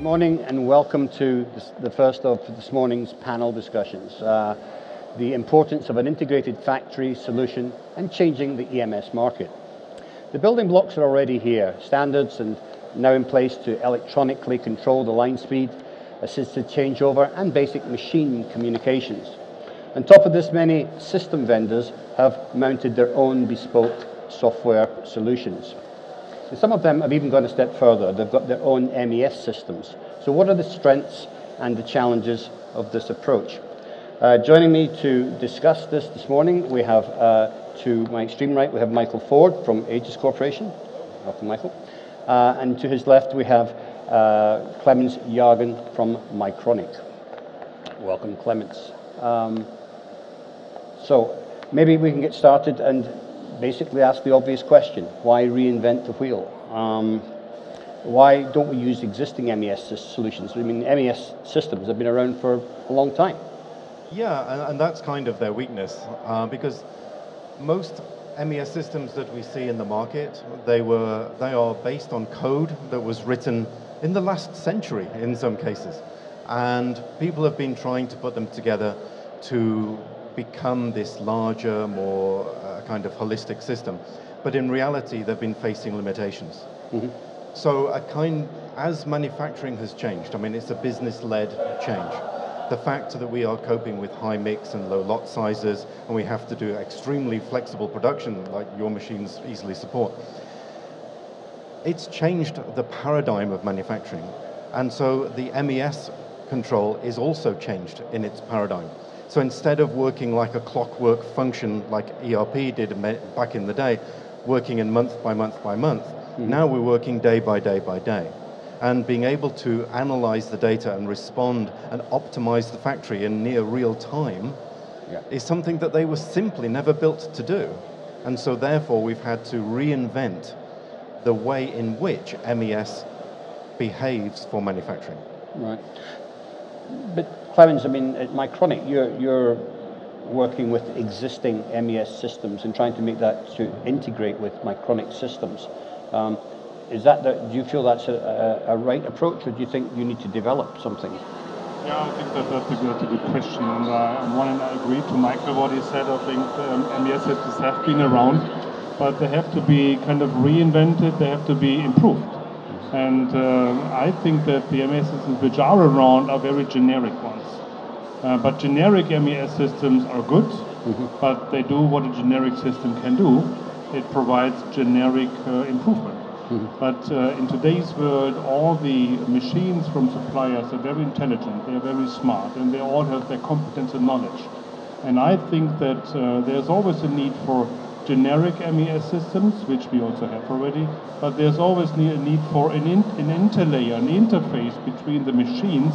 morning and welcome to the first of this morning's panel discussions. The importance of an integrated factory solution and changing the EMS market. The building blocks are already here, standards and now in place to electronically control the line speed, assisted changeover and basic machine communications. On top of this, many system vendors have mounted their own bespoke software solutions. Some of them have even gone a step further. They've got their own MES systems. So what are the strengths and the challenges of this approach? Joining me to discuss this morning, we have, to my extreme right, we have Michael Ford from Aegis Corporation. Welcome, Michael. And to his left, we have Clemens Jagen from Mycronic. Welcome, Clemens. So maybe we can get started and basically ask the obvious question: why reinvent the wheel? Why don't we use existing MES solutions? I mean, MES systems have been around for a long time. Yeah, and that's kind of their weakness, because most MES systems that we see in the market, they are based on code that was written in the last century in some cases, and people have been trying to put them together to become this larger, more kind of holistic system. But in reality, they've been facing limitations. Mm-hmm. So as manufacturing has changed, I mean, it's a business-led change. The fact that we are coping with high mix and low lot sizes, and we have to do extremely flexible production like your machines easily support, it's changed the paradigm of manufacturing. And so the MES control is also changed in its paradigm. So instead of working like a clockwork function like ERP did back in the day, working in month by month by month, now we're working day by day by day. And being able to analyze the data and respond and optimize the factory in near real time is something that they were simply never built to do. And so therefore we've had to reinvent the way in which MES behaves for manufacturing. Right. But Clemens, I mean, at Mycronic, you're working with existing MES systems and trying to make that to integrate with Mycronic systems. Do you feel that's a right approach, or do you think you need to develop something? Yeah, I think that's a good question, and I agree to Michael what he said. I think MES systems have been around, but they have to be kind of reinvented. They have to be improved. And I think that the MES systems which are around are very generic ones. But generic MES systems are good, but they do what a generic system can do. It provides generic improvement. But in today's world, all the machines from suppliers are very intelligent, they are very smart, and they all have their competence and knowledge. And I think that there's always a need for generic MES systems, which we also have already, but there's always a need for an interlayer, an interface between the machines,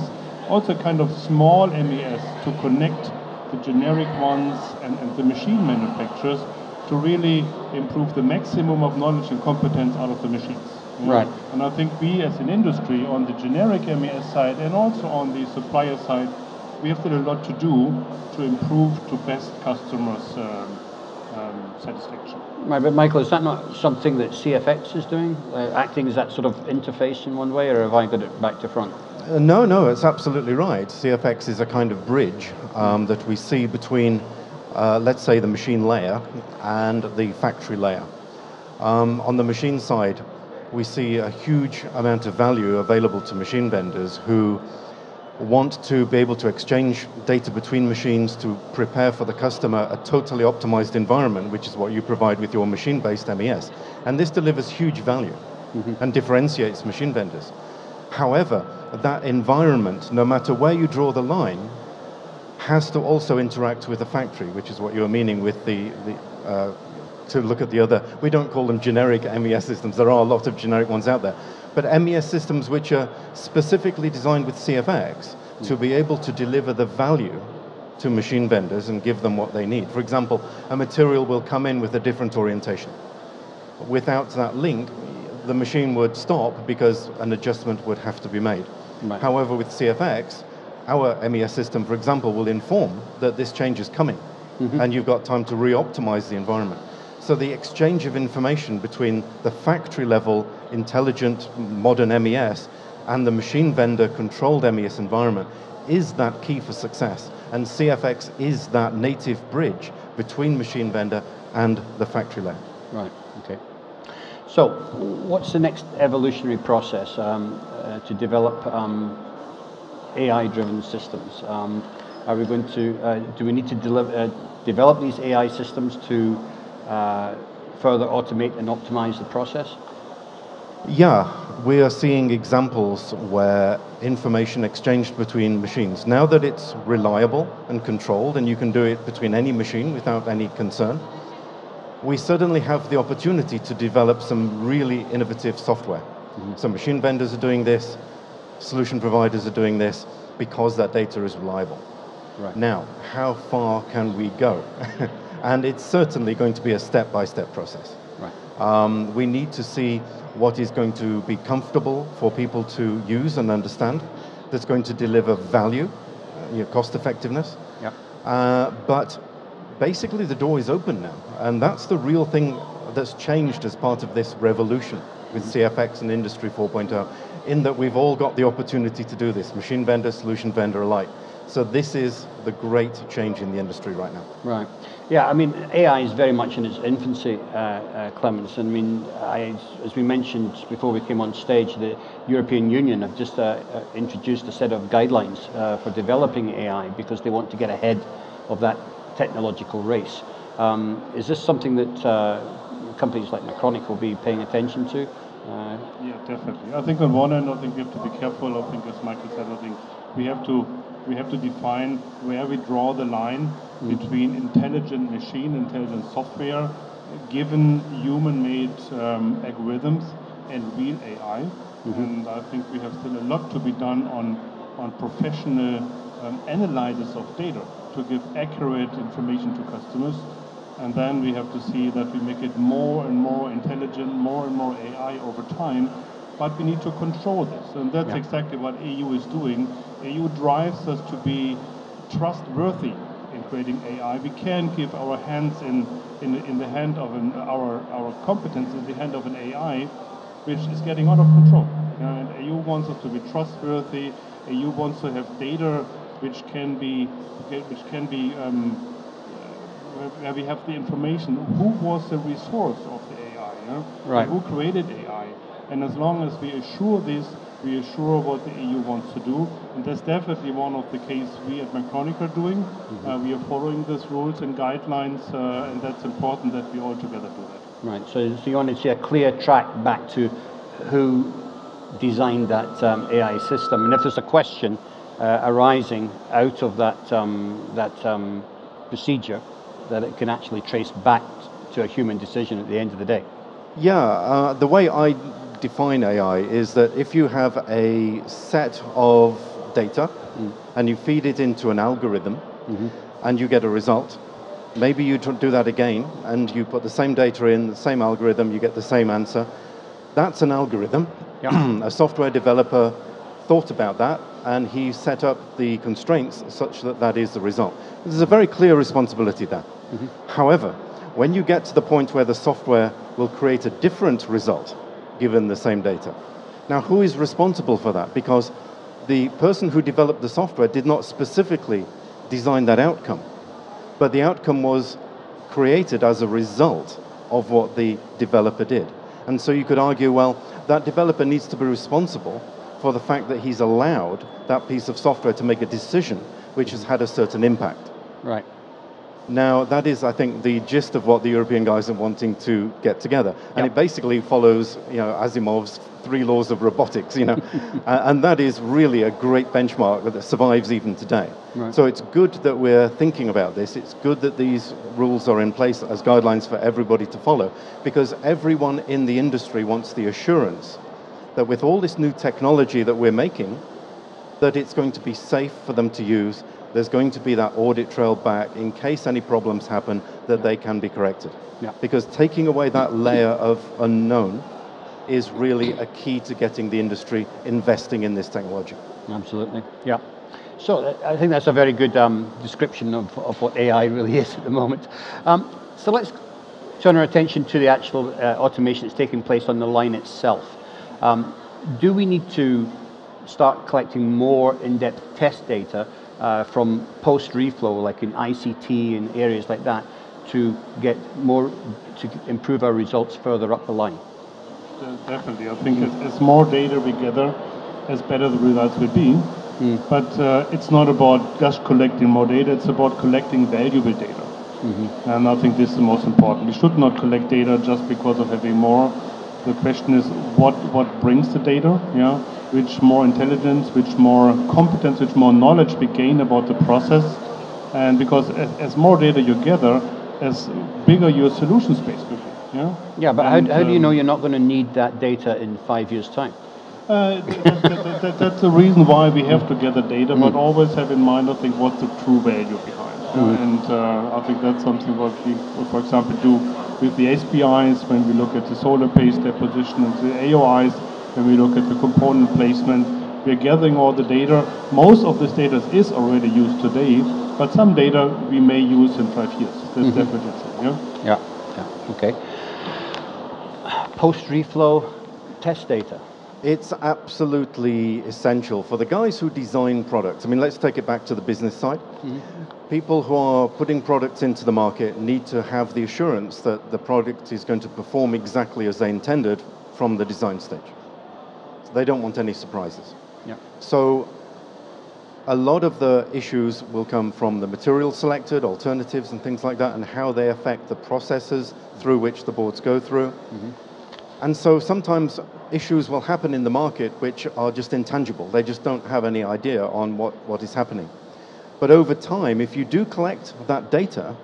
also kind of small MES to connect the generic ones and the machine manufacturers to really improve the maximum of knowledge and competence out of the machines. Right. And I think we as an industry on the generic MES side and also on the supplier side, we have still a lot to do to improve to best customers' satisfaction. Right, but Michael, is that not something that CFX is doing? Acting as that sort of interface in one way, or have I got it back to front? No, it's absolutely right. CFX is a kind of bridge that we see between, let's say, the machine layer and the factory layer. On the machine side, we see a huge amount of value available to machine vendors who want to be able to exchange data between machines to prepare for the customer a totally optimized environment, which is what you provide with your machine-based MES. And this delivers huge value and differentiates machine vendors. However, that environment, no matter where you draw the line, has to also interact with the factory, which is what you're meaning with to look at the other. We don't call them generic MES systems. There are a lot of generic ones out there. But MES systems which are specifically designed with CFX to be able to deliver the value to machine vendors and give them what they need. For example, a material will come in with a different orientation. Without that link, the machine would stop because an adjustment would have to be made. Right. However, with CFX, our MES system, for example, will inform that this change is coming, and you've got time to re-optimize the environment. So the exchange of information between the factory level, intelligent, modern MES and the machine vendor controlled MES environment is that key for success. And CFX is that native bridge between machine vendor and the factory layer. Right, okay. So, what's the next evolutionary process to develop AI-driven systems? Are we going to, do we need to develop these AI systems to further automate and optimize the process? Yeah, we are seeing examples where information exchanged between machines, now that it's reliable and controlled and you can do it between any machine without any concern, we suddenly have the opportunity to develop some really innovative software. Mm-hmm. So machine vendors are doing this, solution providers are doing this because that data is reliable. Right. Now, how far can we go? And it's certainly going to be a step-by-step process. Right. We need to see what is going to be comfortable for people to use and understand, that's going to deliver value, cost effectiveness. Yep. But basically the door is open now, and that's the real thing that's changed as part of this revolution with CFX and Industry 4.0, in that we've all got the opportunity to do this, machine vendor, solution vendor alike. So this is the great change in the industry right now. Right. Yeah, I mean, AI is very much in its infancy, Clemens. I mean, as we mentioned before we came on stage, the European Union have just introduced a set of guidelines for developing AI because they want to get ahead of that technological race. Is this something that companies like Macronic will be paying attention to? Yeah, definitely. I think on one hand, I think we have to be careful. I think, as Michael said, I think we have to define where we draw the line between intelligent machine, intelligent software, given human-made algorithms and real AI. And I think we have still a lot to be done on professional analysis of data to give accurate information to customers. And then we have to see that we make it more and more intelligent, more and more AI over time. But we need to control this, and that's exactly what EU is doing. EU drives us to be trustworthy in creating AI. We can't give our hands in the hand of our competence in the hand of an AI, which is getting out of control. And EU wants us to be trustworthy. EU wants to have data which can be where we have the information. Who was the resource of the AI? Right. Who created AI? And as long as we assure this, we assure what the EU wants to do. And that's definitely one of the cases we at Macronic are doing. We are following these rules and guidelines, and that's important that we all together do that. Right, so you want to see a clear track back to who designed that AI system. And if there's a question arising out of that procedure, that it can actually trace back to a human decision at the end of the day. Yeah, the way I define AI is that if you have a set of data and you feed it into an algorithm and you get a result, maybe you do that again and you put the same data in, the same algorithm, you get the same answer. That's an algorithm. A software developer thought about that and he set up the constraints such that that is the result. There's a very clear responsibility there. However, when you get to the point where the software will create a different result given the same data, now who is responsible for that? Because the person who developed the software did not specifically design that outcome, but the outcome was created as a result of what the developer did. And so you could argue, well, that developer needs to be responsible for the fact that he's allowed that piece of software to make a decision which has had a certain impact. Right. Now, that is, I think, the gist of what the European guys are wanting to get together. And it basically follows, Asimov's 3 laws of robotics, and that is really a great benchmark that survives even today. Right. So it's good that we're thinking about this. It's good that these rules are in place as guidelines for everybody to follow, because everyone in the industry wants the assurance that with all this new technology that we're making, that it's going to be safe for them to use. There's going to be that audit trail back in case any problems happen, that they can be corrected. Because taking away that layer of unknown is really a key to getting the industry investing in this technology. Absolutely, yeah. So I think that's a very good description of what AI really is at the moment. So let's turn our attention to the actual automation that's taking place on the line itself. Do we need to start collecting more in-depth test data from post-reflow, like in ICT and areas like that, to get more, to improve our results further up the line. Definitely, I think as more data we gather, as better the results will be. But it's not about just collecting more data, it's about collecting valuable data. And I think this is the most important. We should not collect data just because of having more. The question is what brings the data, yeah? Which more intelligence, which more competence, which more knowledge we gain about the process. And because as more data you gather, as bigger your solution space will be. Yeah, yeah, but how do you know you're not going to need that data in 5 years' time? That's the reason why we have to gather data, but always have in mind, I think, what's the true value behind. And I think that's something what we, for example, do with the SPIs when we look at the solar paste deposition and the AOIs, when we look at the component placement. We're gathering all the data. Most of this data is already used today, but some data we may use in 5 years. That's definitely true. Yeah, okay. Post-reflow test data. It's absolutely essential for the guys who design products. I mean, let's take it back to the business side. People who are putting products into the market need to have the assurance that the product is going to perform exactly as they intended from the design stage. So they don't want any surprises. Yeah. So a lot of the issues will come from the material selected, alternatives and things like that, and how they affect the processes through which the boards go through. And so sometimes issues will happen in the market which are just intangible. They just don't have any idea on what is happening. But over time, if you do collect that data,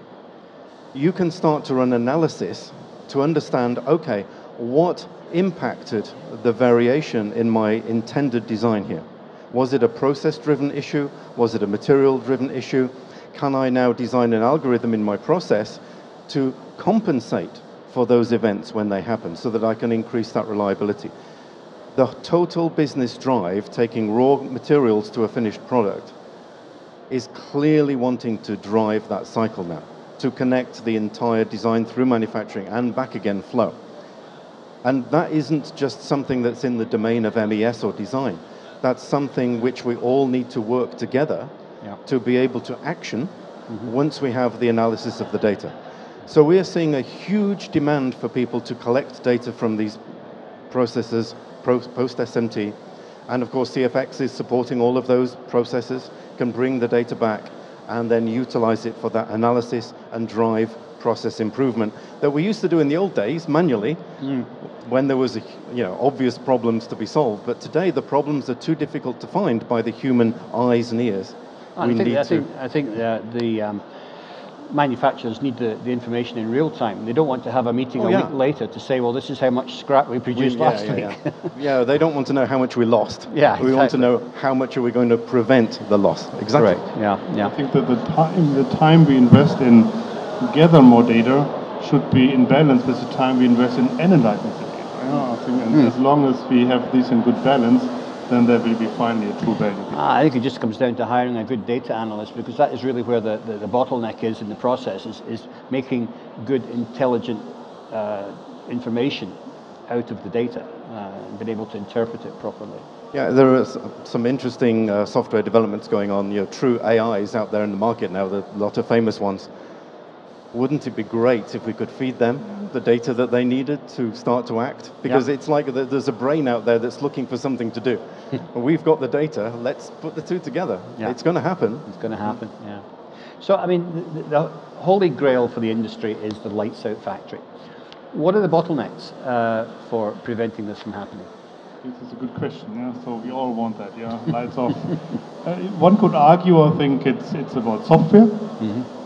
you can start to run analysis to understand, okay, what impacted the variation in my intended design here? Was it a process-driven issue? Was it a material-driven issue? Can I now design an algorithm in my process to compensate for those events when they happen so that I can increase that reliability? The total business drive, taking raw materials to a finished product, is clearly wanting to drive that cycle now, to connect the entire design through manufacturing and back again flow. And that isn't just something that's in the domain of MES or design. That's something which we all need to work together to be able to action once we have the analysis of the data. So we are seeing a huge demand for people to collect data from these processes post-SMT. And of course, CFX is supporting all of those processes, can bring the data back and then utilize it for that analysis and drive process improvement that we used to do in the old days manually when there was obvious problems to be solved. But today the problems are too difficult to find by the human eyes and ears. I think the manufacturers need the information in real time. They don't want to have a meeting a week later to say, well, this is how much scrap we produced last week. Yeah, they don't want to know how much we lost. Yeah, we want to know how much are we going to prevent the loss. Exactly. Correct. Yeah. I think that the time we invest in gather more data should be in balance with the time we invest in analyzing the data. I think as long as we have this in good balance, then there will be finally a true value. I think it just comes down to hiring a good data analyst, because that is really where the bottleneck is in the process, is making good, intelligent information out of the data and being able to interpret it properly. Yeah, there are some interesting software developments going on, true AIs out there in the market now, a lot of famous ones. Wouldn't it be great if we could feed them the data that they needed to start to act? Because it's like there's a brain out there that's looking for something to do. We've got the data, let's put the two together. Yeah. It's going to happen. It's going to happen, yeah. So, I mean, the holy grail for the industry is the lights out factory. What are the bottlenecks for preventing this from happening? This is a good question, yeah. So we all want that, yeah, lights off. One could argue, I think it's about software.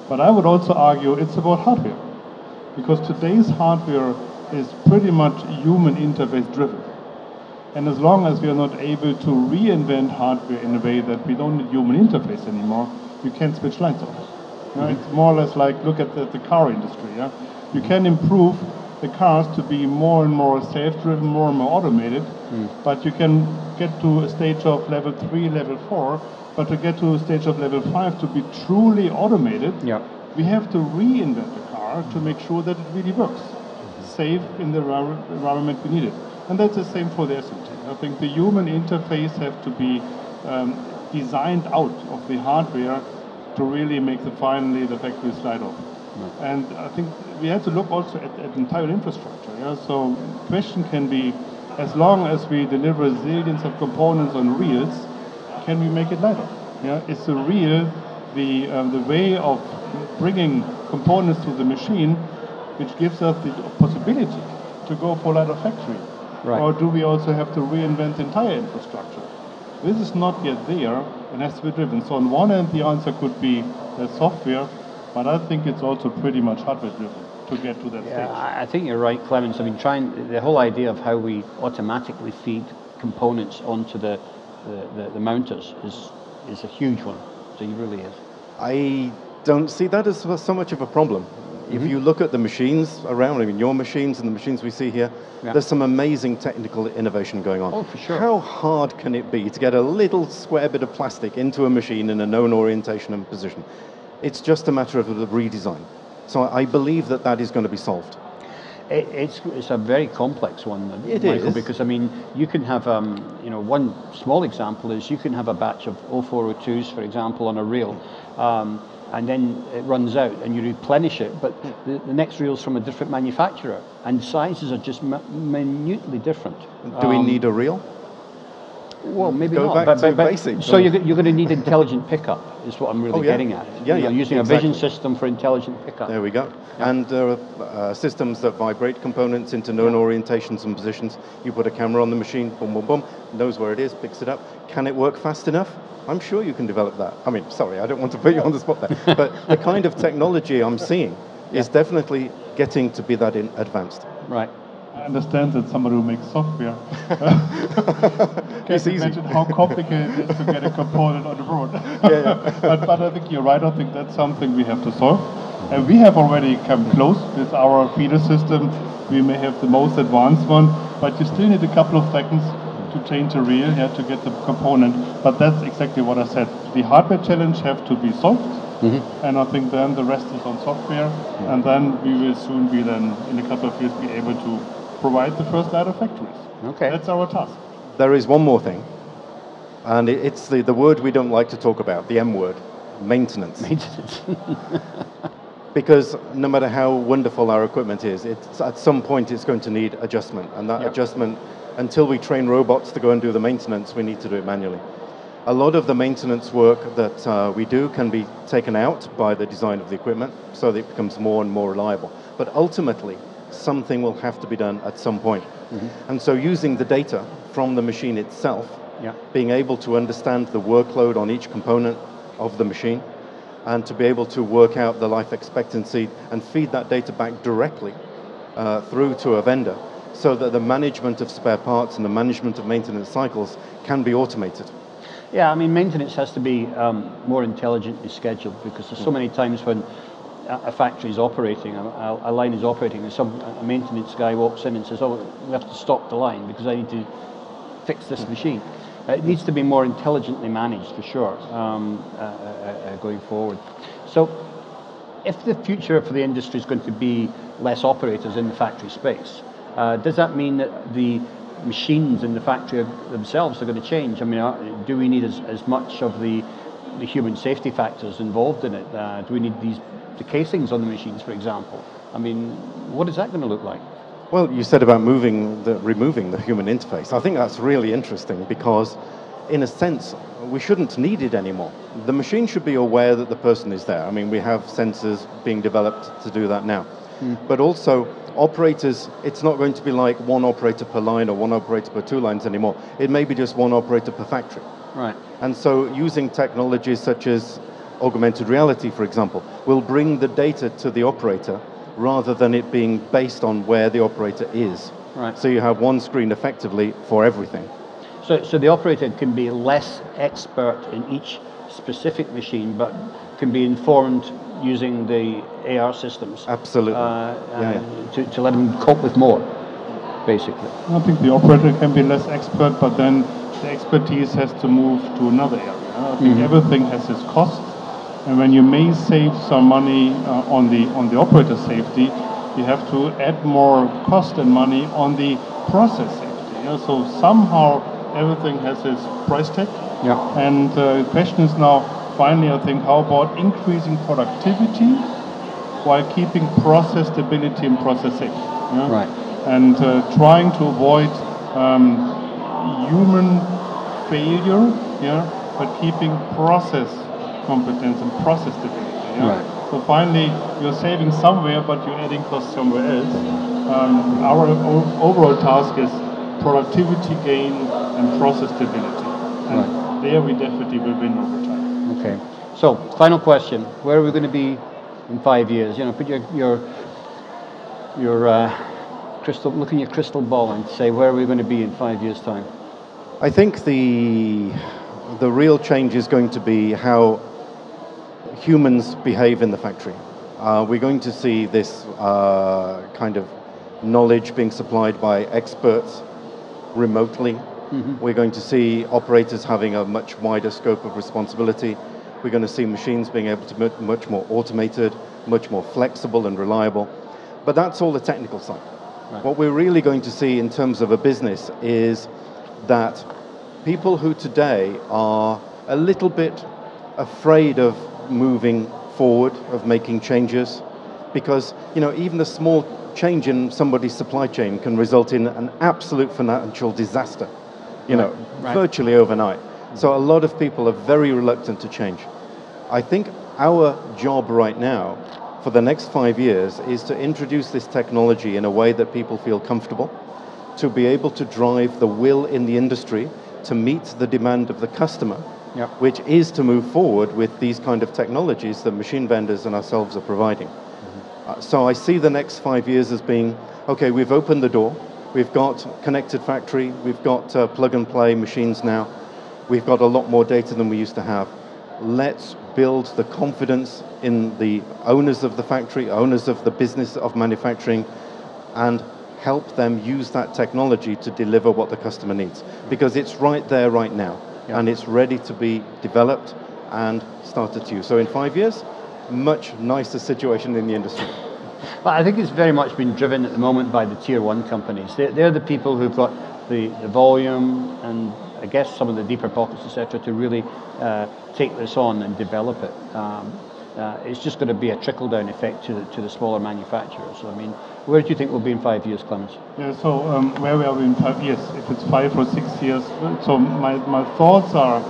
But I would also argue it's about hardware, because today's hardware is pretty much human interface driven. And as long as we are not able to reinvent hardware in a way that we don't need human interface anymore, you can't switch lights off. It's more or less like, look at the car industry. Yeah? You can improve the cars to be more and more self-driven, more and more automated, but you can get to a stage of level 3, level 4, but to get to a stage of level 5 to be truly automated, we have to reinvent the car to make sure that it really works, safe in the environment we need it. And that's the same for the SMT. I think the human interface have to be designed out of the hardware to really make finally the factory slide off. Right. And I think we have to look also at entire infrastructure. Yeah? So the question can be, as long as we deliver zillions of components on reels, can we make it lighter? Yeah? Is the reel the way of bringing components to the machine which gives us the possibility to go for lighter factory? Right. Or do we also have to reinvent the entire infrastructure? This is not yet there and has to be driven. So on one hand, the answer could be the software, but I think it's also pretty much hardware driven to get to that stage. I think you're right, Clemens. I mean, the whole idea of how we automatically feed components onto the mounters is a huge one. So it really is. I don't see that as so much of a problem. If you look at the machines around, I mean, your machines and the machines we see here, there's some amazing technical innovation going on. Oh, for sure. How hard can it be to get a little square bit of plastic into a machine in a known orientation and position? It's just a matter of the redesign. So I believe that is going to be solved. It's a very complex one, it Michael, is. because I mean, you can have, one small example is you can have a batch of 0402s, for example, on a reel, and then it runs out and you replenish it, but the next reel's from a different manufacturer, and sizes are just minutely different. Do we need a reel? Well, maybe Go not. back to basics. So you're going to need intelligent pickup, is what I'm really getting at. Using a vision system for intelligent pickup. There we go. Yeah. And there are systems that vibrate components into known orientations and positions. You put a camera on the machine, boom, boom, boom, knows where it is, picks it up. Can it work fast enough? I'm sure you can develop that. I mean, sorry, I don't want to put you on the spot there. But the kind of technology I'm seeing is definitely getting to be that advanced. Right. I understand that somebody who makes software it's can easy. imagine how complicated it is to get a component on the board. But I think you're right. I think that's something we have to solve. And we have already come close with our feeder system. We may have the most advanced one, but you still need a couple of seconds to change a reel here to get the component. But that's exactly what I said. The hardware challenge have to be solved. And I think then the rest is on software, and then we will soon be then, in a couple of years, be able to provide the first lighter factories. Okay. That's our task. There is one more thing, and it's the word we don't like to talk about, the M word, maintenance. Maintenance. Because no matter how wonderful our equipment is, at some point it's going to need adjustment, and that adjustment, until we train robots to go and do the maintenance, we need to do it manually. A lot of the maintenance work that we do can be taken out by the design of the equipment so that it becomes more and more reliable. But ultimately, something will have to be done at some point. And so using the data from the machine itself, being able to understand the workload on each component of the machine, and to be able to work out the life expectancy and feed that data back directly through to a vendor so that the management of spare parts and the management of maintenance cycles can be automated. Yeah, I mean, maintenance has to be more intelligently scheduled, because there's so many times when a factory is operating, a line is operating, and a maintenance guy walks in and says, "Oh, we have to stop the line because I need to fix this machine." It needs to be more intelligently managed, for sure, going forward. So, if the future for the industry is going to be less operators in the factory space, does that mean that the machines in the factory themselves are going to change? I mean, do we need as much of the human safety factors involved in it? Do we need the casings on the machines, for example? I mean, what is that going to look like? Well, you said about removing the human interface. I think that's really interesting because, in a sense, we shouldn't need it anymore. The machine should be aware that the person is there. I mean, we have sensors being developed to do that now. But also, operators, it's not going to be like one operator per line or one operator per two lines anymore. It may be just one operator per factory. Right. And so using technologies such as augmented reality, for example, will bring the data to the operator rather than it being based on where the operator is. Right. So you have one screen effectively for everything. So the operator can be less expert in each specific machine, but can be informed using the AR systems. Absolutely. To let them cope with more, basically. I think the operator can be less expert, but then the expertise has to move to another area. I think everything has its cost, and when you may save some money on the operator safety, you have to add more cost and money on the process safety. Yeah? So somehow everything has its price tag. Yeah. And the question is now, finally, I think, how about increasing productivity while keeping process stability and process safe? Yeah? Right. And trying to avoid human failure, yeah, but keeping process competence and process stability. Yeah? Right. So finally, you're saving somewhere, but you're adding costs somewhere else. Our overall task is productivity gain and process stability. And there we definitely will win over time. Okay. So, final question: where are we going to be in 5 years? You know, put your look in your crystal ball and say, where are we going to be in 5 years' time? I think the real change is going to be how humans behave in the factory. We're going to see this kind of knowledge being supplied by experts remotely. We're going to see operators having a much wider scope of responsibility. We're going to see machines being able to be much more automated, much more flexible and reliable. But that's all the technical side. Right. What we're really going to see in terms of a business is that people who today are a little bit afraid of moving forward, of making changes, because even a small change in somebody's supply chain can result in an absolute financial disaster, virtually overnight. So a lot of people are very reluctant to change. I think our job right now for the next 5 years is to introduce this technology in a way that people feel comfortable, to be able to drive the will in the industry to meet the demand of the customer, which is to move forward with these kind of technologies that machine vendors and ourselves are providing. So I see the next 5 years as being, okay, we've opened the door, we've got connected factory, we've got plug and play machines now, we've got a lot more data than we used to have. Let's build the confidence in the owners of the factory, owners of the business of manufacturing, and help them use that technology to deliver what the customer needs. Because it's right there right now, and it's ready to be developed and started to use. So in 5 years, much nicer situation in the industry. Well, I think it's very much been driven at the moment by the tier one companies. They're the people who've got the volume and I guess some of the deeper pockets, etc., to really take this on and develop it. It's just going to be a trickle-down effect to the smaller manufacturers. So, I mean, where do you think we'll be in 5 years, Clemens? Yeah, so where are we in 5 years? If it's 5 or 6 years, so my thoughts are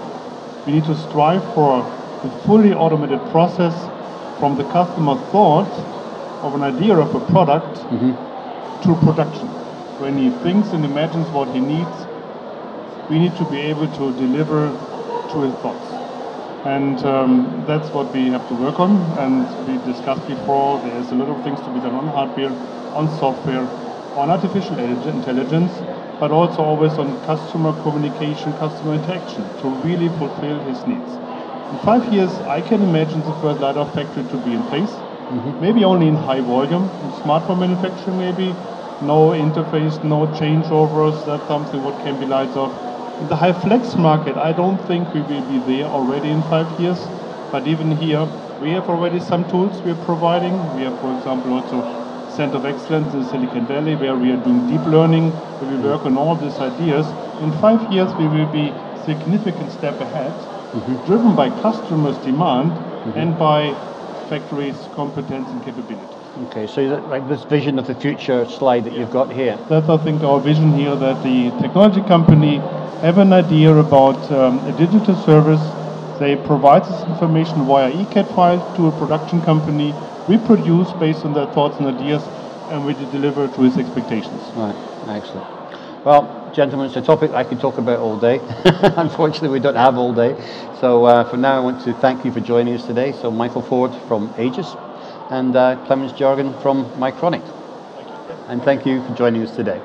we need to strive for the fully automated process from the customer thought of an idea of a product to production. When he thinks and imagines what he needs, we need to be able to deliver to his thoughts. And that's what we have to work on. And we discussed before, there's a lot of things to be done on hardware, on software, on artificial intelligence, but also always on customer communication, customer interaction to really fulfill his needs. In 5 years, I can imagine the first LiDAR factory to be in place, maybe only in high volume, in smartphone manufacturing maybe, no interface, no changeovers, that's something what can be lights off. In the high flex market, I don't think we will be there already in 5 years, but even here, we have already some tools we are providing. We have, for example, also Center of Excellence in Silicon Valley, where we are doing deep learning, where we work on all these ideas. In 5 years, we will be significant step ahead, driven by customers' demand and by factories' competence and capability. Okay, so like this vision of the future slide that you've got here. That's, I think, our vision here, that the technology company have an idea about a digital service. They provide this information via ECAD file to a production company. We produce based on their thoughts and ideas, and we deliver to his expectations. Right, excellent. Well, gentlemen, it's a topic I could talk about all day. Unfortunately, we don't have all day. So for now, I want to thank you for joining us today. So Michael Ford from Aegis and Clemens Jargon from Mycronic. And thank you for joining us today.